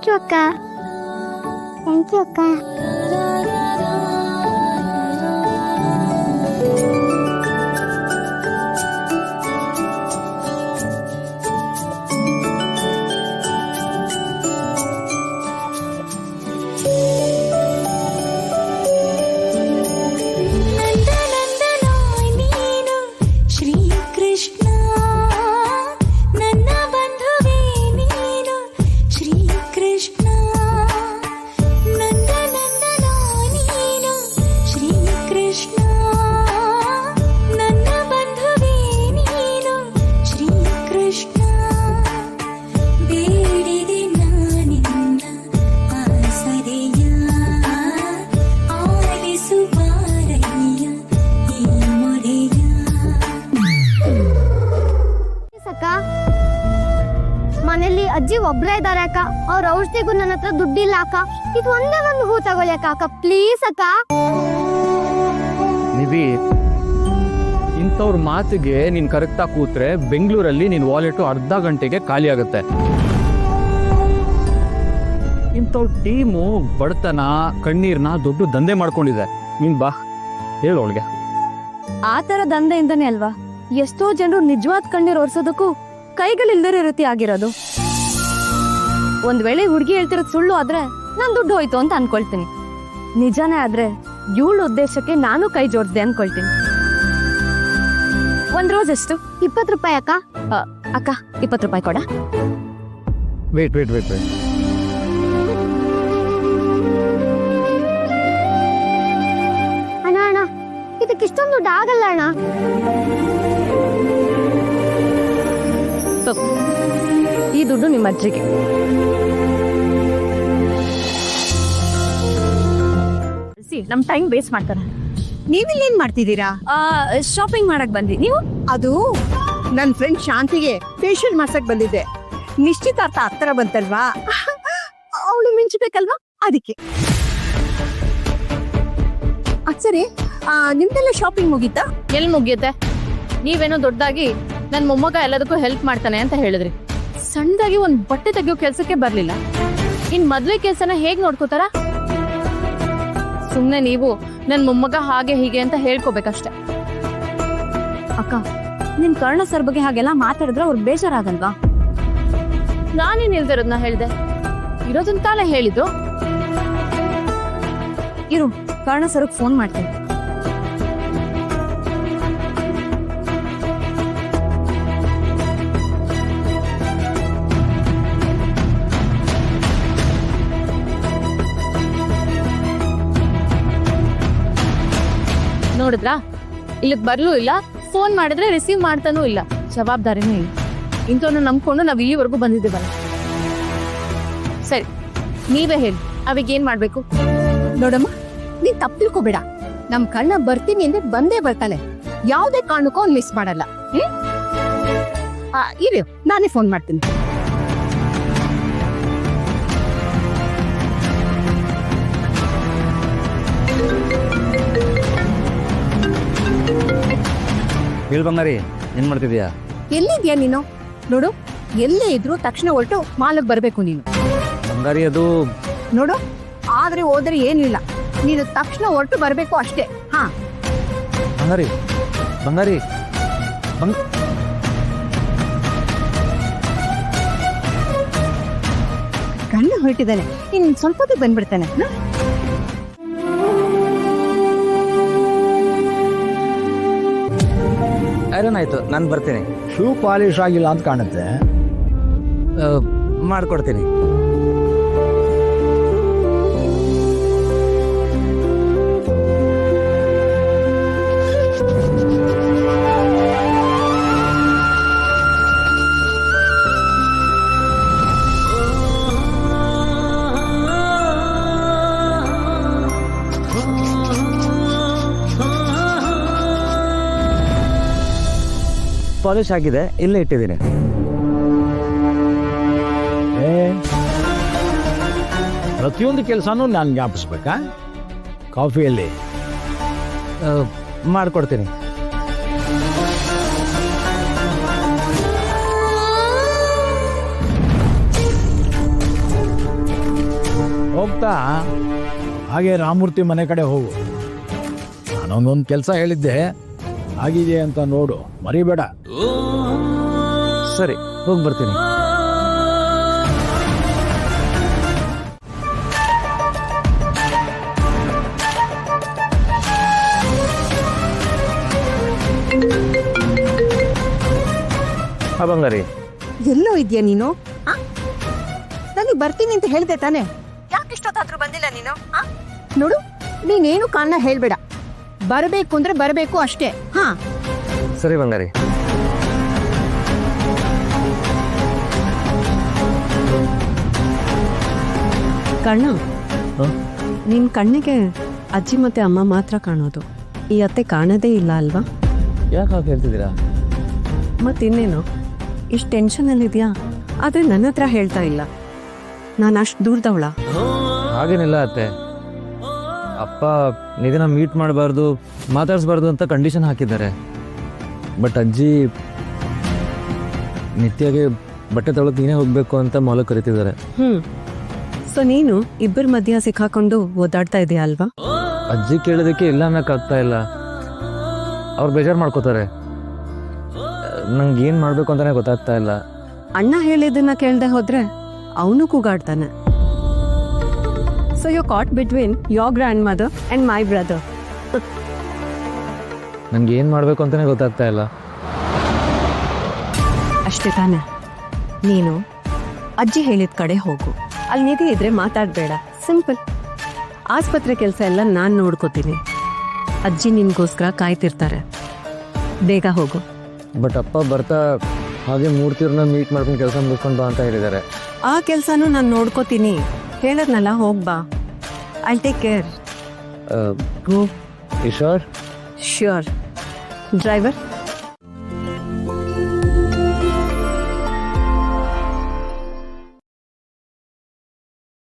Thank you ಅಕ್ಕ. Thank you ಅಕ್ಕ. ಮನೇಲಿ ಅಜ್ಜಿ ಒಬ್ರೇ ಇದಾರೆ ಅಕ್ಕ. ಅವ್ರ ಔಷಧಿಗೂ ನನ್ನ ಹತ್ರ ದುಡ್ಡಿಲ್ಲ ಅಕ್ಕ. ಇದು ಒಂದೇ ಒಂದು ಹೂ ತಗೊಳ್ಳಿ ಅಕ್ಕ. ಪ್ಲೀಸ್ ಅಕ್ಕ. ನಿಧಿ, ಇಂಥವ್ರ ಮಾತಿಗೆ ನೀನ್ ಕರೆಕ್ಟಾಗಿ ಕೂತ್ರೆ ಬೆಂಗಳೂರಲ್ಲಿ ನಿನ್ ವಾಲೆಟ್ ಅರ್ಧ ಗಂಟೆಗೆ ಖಾಲಿ ಆಗುತ್ತೆ. ಇಂಥವ್ರ ಟೀಮು ಬಡತನ ಕಣ್ಣೀರ್ನ ದೊಡ್ಡ ದಂಧೆ ಮಾಡ್ಕೊಂಡಿದೆ. ನೀನ್ ಬಾ ಹೇಳೋಳ್ಗೆ. ಆ ತರ ದಂಧೆಯಿಂದನೇ ಅಲ್ವಾ ಎಷ್ಟೋ ಜನರು ನಿಜವಾದ ಕಣ್ಣೀರ್ ಒರೆಸೋದಕ್ಕೂ ಕೈಗಳಿಲ್ದಿರೋ ರೀತಿ ಆಗಿರೋದು. ಒಂದ್ ವೇಳೆ ಹುಡುಗಿ ಹೇಳ್ತಿರೋದು ಸುಳ್ಳು ಆದ್ರೆ ನಾನ್ ದುಡ್ಡು ಹೋಯ್ತು ಅಂತ ಅನ್ಕೊಳ್ತೀನಿ. ನಿಜಾನೇ ಆದ್ರೆ ಇವಳ ಉದ್ದೇಶಕ್ಕೆ ನಾನು ಕೈ ಜೋಡ್ದೆ ಅನ್ಕೊಳ್ತೀನಿ. ಒಂದ್ ರೋಸ್ ಎಷ್ಟು? 20 ರೂಪಾಯಿ ಅಕ್ಕ. ಅಕ್ಕ 20 ರೂಪಾಯಿ ಕೊಡ. ವೇಟ್ ವೇಟ್ ವೇಟ್ ವೇಟ್ ಅಣ್ಣ ಅಣ್ಣ, ಇದಕ್ಕೆ ಇಷ್ಟೊಂದು ದುಡ್ಡು ಆಗಲ್ಲ ಅಣ್ಣ. ಈ ದುಡ್ಡು ನಿಮ್ಮ ಅಜ್ಜಿಗೆ. ನಮ್ ಟೈಮ್ ವೇಸ್ಟ್ ಮಾಡ್ತಾರೆ. ನೀವಿಲ್ಲೇನ್ ಮಾಡ್ತಿದ್ದೀರಾ? ಶಾಪಿಂಗ್ ಮಾಡಕ್ ಬಂದ್ವಿ. ನೀವು? ಅದು ನನ್ ಫ್ರೆಂಡ್ ಶಾಂತಿಗೆ ಫೇಶಿಯಲ್ ಮಾಡ್ಸಕ್ ಬಂದಿದ್ದೆ. ನಿಶ್ಚಿತಾರ್ಥ ಹತ್ರ ಬಂತಲ್ವಾ, ಅವಳು ಮಿಂಚಬೇಕಲ್ವಾ, ಅದಕ್ಕೆ. ಸರಿ, ನಿಮ್ದೆಲ್ಲ ಶಾಪಿಂಗ್ ಮುಗೀತಾ? ಎಲ್ಲಿ ಮುಗಿಯುತ್ತೆ? ನೀವೇನೋ ದೊಡ್ಡದಾಗಿ ನನ್ ಮೊಮ್ಮಗ ಎಲ್ಲದಕ್ಕೂ ಹೆಲ್ಪ್ ಮಾಡ್ತಾನೆ ಅಂತ ಹೇಳಿದ್ರಿ. ಸಣ್ಣದಾಗಿ ಒಂದ್ ಬಟ್ಟೆ ತೆಗಿಯೋ ಕೆಲ್ಸಕ್ಕೆ ಬರ್ಲಿಲ್ಲ. ಇನ್ ಮದ್ವೆ ಕೆಲ್ಸನ ಹೇಗ್ ನೋಡ್ಕೋತಾರ? ಸುಮ್ನೆ ನೀವು ನನ್ ಮೊಮ್ಮಗ ಹಾಗೆ ಹೀಗೆ ಅಂತ ಹೇಳ್ಕೋಬೇಕಷ್ಟೆ. ಅಕ್ಕ, ನಿಮ್ ಕರ್ಣ ಸರ್ ಬಗ್ಗೆ ಹಾಗೆಲ್ಲ ಮಾತಾಡಿದ್ರೆ ಅವ್ರು ಬೇಜಾರಾಗಲ್ವಾ? ನಾನೇನ್ ಇಲ್ದಿರೋದ್ನ ಹೇಳ್ದೆ, ಇರೋದನ್ ತಾನೇ ಹೇಳಿದ್ದು. ಇರು, ಕರ್ಣ ಸರ್ಗ್ ಫೋನ್ ಮಾಡ್ತೀನಿ. ನೋಡಿದ್ರಾ, ಇಲ್ಲಿಗೆ ಬರ್ಲೂ ಇಲ್ಲ, ಫೋನ್ ಮಾಡಿದ್ರೆ ರಿಸೀವ್ ಮಾಡ್ತಾನೂ ಇಲ್ಲ. ಜವಾಬ್ದಾರಿನೂ ಇಲ್ಲ. ಇಂಥವ್ನ ನಂಬ್ಕೊಂಡು ನಾವ್ ಇಲ್ಲಿವರೆಗೂ ಬಂದಿದ್ದೇವಲ್ಲ. ಸರಿ, ನೀವೇ ಹೇಳಿ, ಅವಿಗೇನ್ ಮಾಡ್ಬೇಕು? ನೋಡಮ್ಮ, ನೀನ್ ತಪ್ಪು ತಿಳ್ಕೊಬೇಡ. ನಮ್ ಕಣ್ಣ ಬರ್ತೀನಿ ಅಂದ್ರೆ ಬಂದೇ ಬರ್ತಾನೆ. ಯಾವ್ದೇ ಕಾರಣಕ್ಕೂ ಅವ್ನು ಮಿಸ್ ಮಾಡಲ್ಲ. ಇರಿ, ನಾನೇ ಫೋನ್ ಮಾಡ್ತೀನಿ. ಹೇಳ್ ಬಂಗಾರಿ, ಏನ್ ಮಾಡ್ತಿದ್ಯಾ? ಎಲ್ಲಿದ್ಯಾ ನೀನು? ನೋಡು, ಎಲ್ಲೇ ಇದ್ರು ತಕ್ಷಣ ಹೊರಟು ಮಾಲಕ್ ಬರ್ಬೇಕು ನೀನು. ಬಂಗಾರಿ, ಅದು ನೋಡು, ಆದ್ರೆ ಹೋದ್ರೆ ಏನಿಲ್ಲ, ನೀನು ತಕ್ಷಣ ಹೊರಟು ಬರ್ಬೇಕು ಅಷ್ಟೇ. ಹಾ ಬಂಗಾರಿ, ಬಂಗಾರಿ, ಕಣ್ಣು ಹೊರಟಿದ್ದಾನೆ. ಇನ್ ಸ್ವಲ್ಪ ಹೊತ್ತಿಗೆ ಬಂದ್ಬಿಡ್ತಾನೆ. ಐರನ್ ಆಯ್ತು, ನಾನು ಬರ್ತೀನಿ. ಶೂ ಪಾಲಿಶ್ ಆಗಿಲ್ಲ ಅಂತ ಕಾಣುತ್ತೆ. ಮಾಡ್ಕೊಡ್ತೀನಿ. ಪಾಲಿಶ್ ಆಗಿದೆ, ಇಲ್ಲೇ ಇಟ್ಟಿದ್ದೀನಿ. ಪ್ರತಿಯೊಂದು ಕೆಲಸನೂ ನಾನು ಜ್ಞಾಪಿಸ್ಬೇಕಾ? ಕಾಫಿಯಲ್ಲಿ ಮಾಡ್ಕೊಡ್ತೀನಿ. ಹೋಗ್ತಾ ಹಾಗೆ ರಾಮಮೂರ್ತಿ ಮನೆ ಕಡೆ ಹೋಗು. ನಾನೊಂದೊಂದು ಕೆಲಸ ಹೇಳಿದ್ದೆ, ಆಗಿದೆ ಅಂತ ನೋಡು, ಮರಿಬೇಡ. ಸರಿ, ಹೋಗಿ ಬರ್ತೀನಿ. ಬಂಗಾರಿ, ಎಲ್ಲೋ ಇದೆಯಾ ನೀನು? ನನಗೆ ಬರ್ತೀನಿ ಅಂತ ಹೇಳ್ದೆ ತಾನೆ, ಯಾಕೆ ಇಷ್ಟೊತ್ತಾದ್ರೂ ಬಂದಿಲ್ಲ ನೀನು? ನೋಡು, ನೀನೇನು ಕಾರಣ ಹೇಳ್ಬೇಡ. ಬರಬೇಕು ಅಂದ್ರೆ ಬರಬೇಕು ಅಷ್ಟೇ. ಹಾ, ಸರಿ ಬಂಗಾರಿ. ಕಣ್ಣ, ನಿನ್ ಕಣ್ಣಿಗೆ ಅಜ್ಜಿ ಮತ್ತೆ ಅಮ್ಮ ಮಾತ್ರ ಕಾಣೋದು, ಈ ಅತ್ತೆ ಕಾಣೋದೇ ಇಲ್ಲ ಅಲ್ವಾ? ಯಾಕೆ ಹಾಗೆ ಹೇಳ್ತಿದ್ದೀರಾ? ಮತ್ತಿನ್ನೇನು ಇಷ್ಟು ಟೆನ್ಷನಲ್ಲಿದ್ಯಾ? ಆದರೆ ನನ್ನ ಹತ್ರ ಹೇಳ್ತಾ ಇಲ್ಲ. ನಾನು ಅಷ್ಟು ದೂರದವಳ? ಹಾಗೇನಿಲ್ಲ ಅತ್ತೆ. ಅಪ್ಪ ನಿಧಿನ ಮೀಟ್ ಮಾಡಬಾರ್ದು, ಮಾತಾಡಿಸ್ಬಾರ್ದು ಅಂತ ಕಂಡೀಷನ್ ಹಾಕಿದ್ದಾರೆ. ಬಟ್ ಅಜ್ಜಿ ನಿತ್ಯಗೆ ಬಟ್ಟೆ ತೊಳಕ್ ನೀನೇ ಹೋಗ್ಬೇಕು ಅಂತ ಮೊಲ ಕರಿತಿದ್ದಾರೆ. ಸೊ ನೀನು ಇಬ್ಬರ ಮಧ್ಯ ಸಿಕ್ಕಾಕೊಂಡು ಓದಾಡ್ತಾ ಇದೆಯಾ ಅಲ್ವಾ? ಅಜ್ಜಿ ಕೇಳೋದಕ್ಕೆ ಇಲ್ಲ ಅನ್ನೋಕ್ಕಾಗ್ತಾ ಇಲ್ಲ. ಅವ್ರು ಬೇಜಾರು ಮಾಡ್ಕೋತಾರೆ. ನಂಗೆ ಏನು ಮಾಡಬೇಕು ಅಂತಾನೆ ಗೊತ್ತಾಗ್ತಾ ಇಲ್ಲ. ಅಣ್ಣ ಹೇಳಿದ್ದನ್ನ ಕೇಳ್ದೆ ಹೋದ್ರೆ ಅವನು ಕೂಗಾಡ್ತಾನೆ. So you caught between your grandmother and my brother. ನಂಗೆ ಏನು ಮಾಡಬೇಕು ಅಂತಾನೆ ಗೊತ್ತಾಗ್ತಾ ಇಲ್ಲ. ಅಷ್ಟೇ ತಾನೆ, ನೀನು ಅಜ್ಜಿ ಹೇಳಿದ ಕಡೆ ಹೋಗು. ಅಲ್ಲಿ ನಿಧಿ ಇದ್ರೆ ಮಾತಾಡಬೇಡ, ಸಿಂಪಲ್. ಆಸ್ಪತ್ರೆ ಕೆಲಸ ಎಲ್ಲ ನಾನು ನೋಡ್ಕೋತೀನಿ. ಅಜ್ಜಿ ನಿನ್ಗೋಸ್ಕರ ಕಾಯ್ತಿರ್ತಾರೆ. ಬೇಗ ಹೋಗು. ಬಟ್ ಅಪ್ಪ ಬರ್ತಾ ಹಾಗೆ ಮೂರ್ತಿಯವ್ರನ್ನ ಮೀಟ್ ಮಾಡ್ಕೊಂಡು ಕೆಲಸ ಮುಗಿಸ್ಕೊಂಡು ಬಾ ಅಂತ ಹೇಳಿದ್ದಾರೆ. ಆ ಕೆಲಸನೂ ನಾನು ನೋಡ್ಕೋತೀನಿ. ಹೇಳದ್ನಲ್ಲ, ಹೋಗ್ಬಾ. I take care. Sure? Sure. Driver,